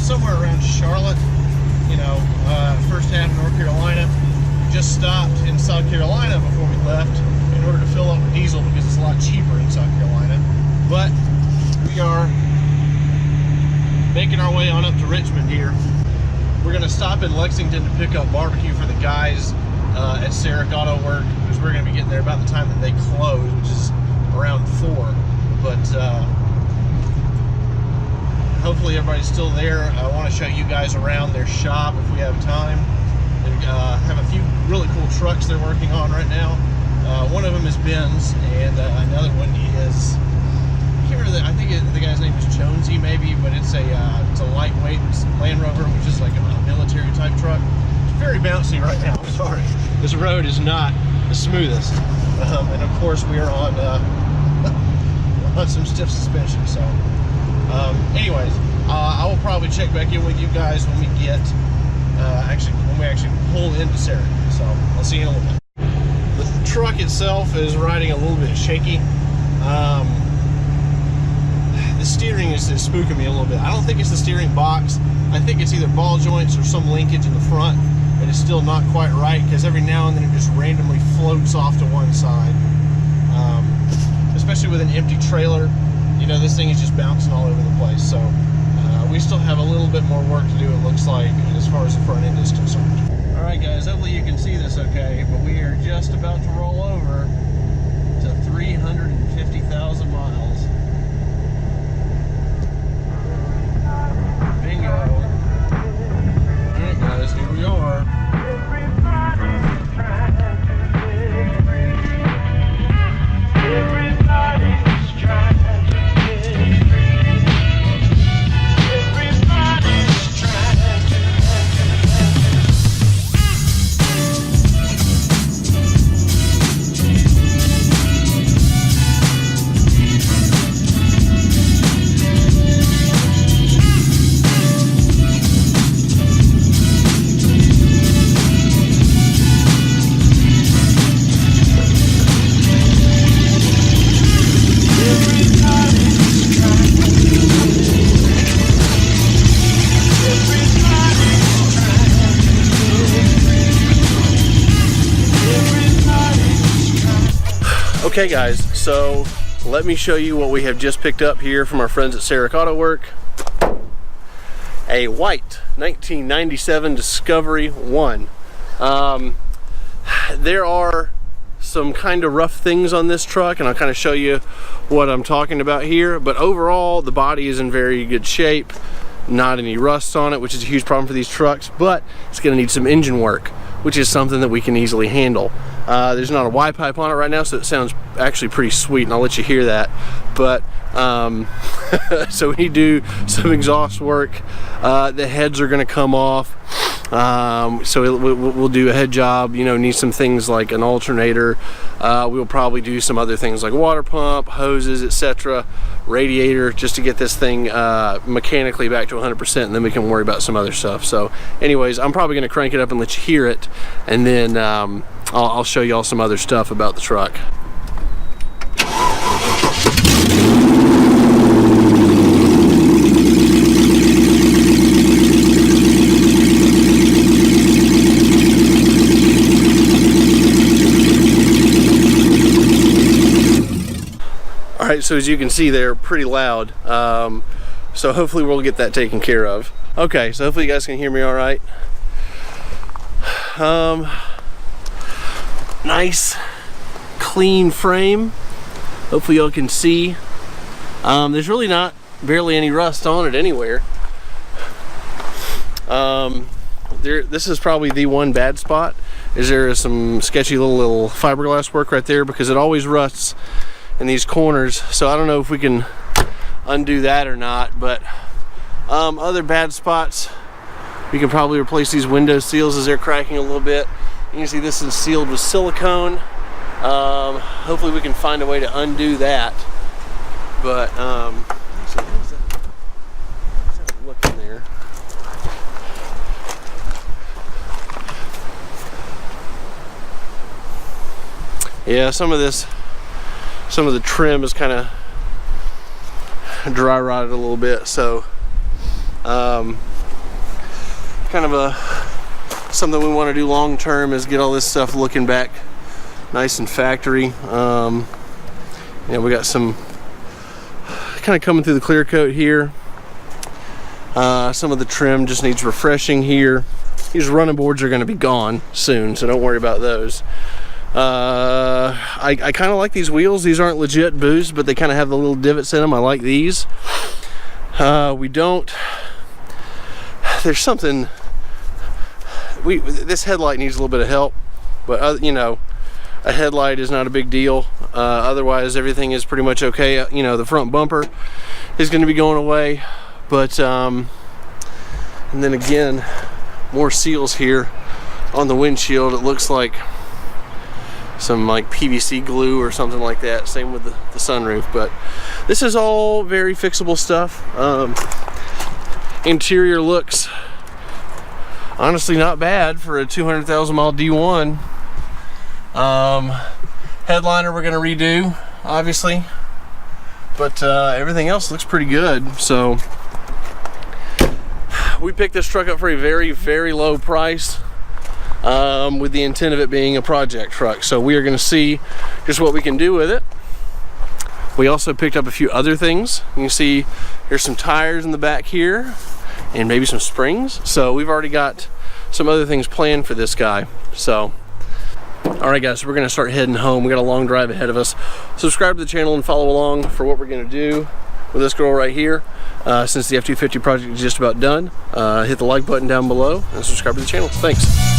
Somewhere around Charlotte, first half of North Carolina. Just stopped in South Carolina before we left in order to fill up with diesel because it's a lot cheaper in South Carolina. But we are making our way on up to Richmond here. We're going to stop in Lexington to pick up barbecue for the guys at Sarek Autowerke, because we're going to be getting there about the time that they close, which is around 4. But hopefully everybody's still there. I want to show you guys around their shop if we have time. They have a few really cool trucks they're working on right now. One of them is Ben's, and another one is, I think the guy's name is Jonesy maybe, but it's a lightweight Land Rover, which is like a military type truck. It's very bouncy right now. I'm sorry, this road is not the smoothest, and of course we are on some stiff suspension. So anyways, I will probably check back in with you guys when we get when we actually pull into Sarek. So I'll see you in a little bit. The truck itself is riding a little bit shaky. The steering is spooking me a little bit. I don't think it's the steering box. I think it's either ball joints or some linkage in the front, but it's still not quite right, because every now and then it just randomly floats off to one side. Especially with an empty trailer, this thing is just bouncing all over the place. So we still have a little bit more work to do, it looks like, as far as the front end is concerned. All right, guys, hopefully you can see this okay, but we are just about to roll over to 350,000 miles. Bingo. All right, guys, here we are. Okay guys, so let me show you what we have just picked up here from our friends at Sarek Autowerke. A white 1997 Discovery 1. There are some kind of rough things on this truck, and I'll kind of show you what I'm talking about here, but overall the body is in very good shape. Not any rust on it, which is a huge problem for these trucks, but it's going to need some engine work, which is something that we can easily handle. There's not a Y pipe on it right now, so it sounds actually pretty sweet, and I'll let you hear that. But so we do some exhaust work. The heads are going to come off, so we'll do a head job. Need some things like an alternator. We'll probably do some other things like water pump, hoses, etc., radiator, just to get this thing mechanically back to 100%, and then we can worry about some other stuff. So anyways, I'm probably going to crank it up and let you hear it, and then I'll show you all some other stuff about the truck. Alright, so as you can see, they're pretty loud, so hopefully we'll get that taken care of. Okay, so hopefully you guys can hear me all right. Nice clean frame. Hopefully y'all can see. There's really not barely any rust on it anywhere. This is probably the one bad spot. There is some sketchy little fiberglass work right there, because it always rusts in these corners. So I don't know if we can undo that or not, but other bad spots, we can probably replace these window seals as they're cracking a little bit. You can see this is sealed with silicone. Hopefully we can find a way to undo that. But actually, let's have a look in there. Yeah, some of the trim is kind of dry rotted a little bit, so kind of something we want to do long term is get all this stuff looking back nice and factory. We got some kind of coming through the clear coat here. Some of the trim just needs refreshing here. These running boards are going to be gone soon, so don't worry about those. I kind of like these wheels. These aren't legit boost, but they kind of have the little divots in them. I like these. There's something, this headlight needs a little bit of help, but you know, a headlight is not a big deal. Otherwise everything is pretty much okay. You know, the front bumper is going to be going away, but and then again, more seals here on the windshield. It looks like some like PVC glue or something like that. Same with the sunroof, but this is all very fixable stuff. Interior looks honestly not bad for a 200,000 mile D1. Headliner we're gonna redo, obviously, but everything else looks pretty good. So we picked this truck up for a very, very low price, with the intent of it being a project truck. So we are going to see just what we can do with it. We also picked up a few other things. You can see there's some tires in the back here and maybe some springs. So we've already got some other things planned for this guy. So all right guys, so we're going to start heading home. We got a long drive ahead of us. Subscribe to the channel and follow along for what we're going to do with this girl right here. Since the F-250 project is just about done, hit the like button down below and subscribe to the channel. Thanks.